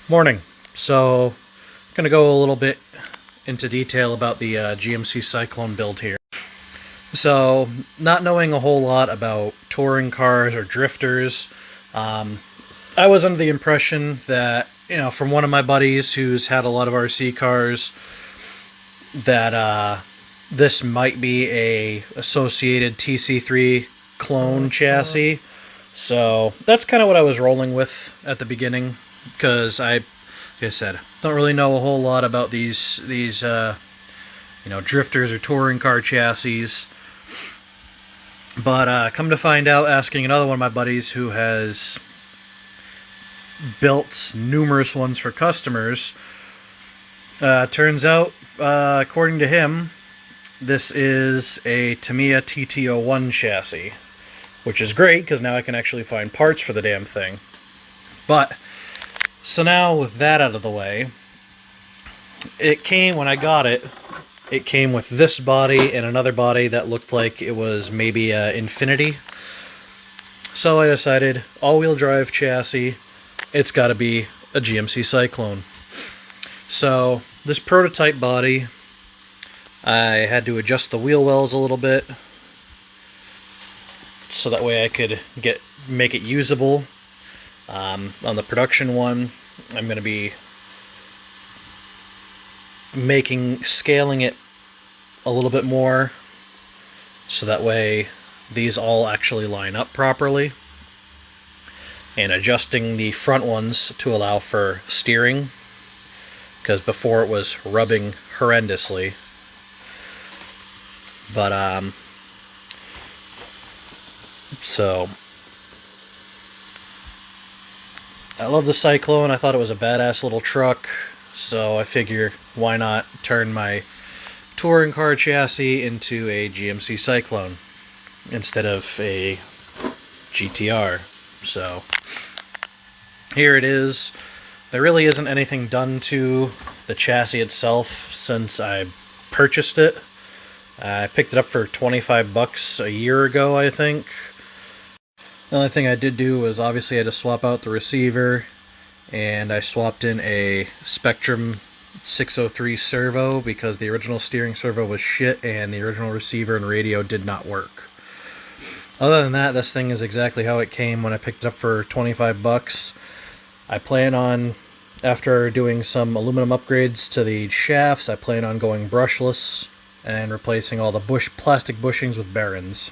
Morning. So, I'm going to go a little bit into detail about the GMC Syclone build here. So, not knowing a whole lot about touring cars or drifters, I was under the impression that, from one of my buddies who's had a lot of RC cars, that this might be a associated TC3 clone chassis. So, that's kind of what I was rolling with at the beginning, because like I said, don't really know a whole lot about these drifters or touring car chassis. But come to find out, asking another one of my buddies who has built numerous ones for customers, turns out, according to him, this is a Tamiya TT01 chassis, which is great because now I can actually find parts for the damn thing. But so now with that out of the way, when I got it, it came with this body and another body that looked like it was maybe Infinity. So I decided, all-wheel drive chassis, it's got to be a GMC Syclone. So this prototype body, I had to adjust the wheel wells a little bit so that way I could make it usable. On the production one, I'm going to be scaling it a little bit more so that way these all actually line up properly, and adjusting the front ones to allow for steering, because before it was rubbing horrendously. But so I love the Syclone. I thought it was a badass little truck, so I figure why not turn my touring car chassis into a GMC Syclone instead of a GTR. So here it is. There really isn't anything done to the chassis itself since I purchased it. I picked it up for $25 a year ago, I think. The only thing I did do was obviously I had to swap out the receiver, and I swapped in a Spectrum 603 servo because the original steering servo was shit and the original receiver and radio did not work. Other than that, this thing is exactly how it came when I picked it up for $25. I plan on, after doing some aluminum upgrades to the shafts, I plan on going brushless and replacing all the plastic bushings with bearings.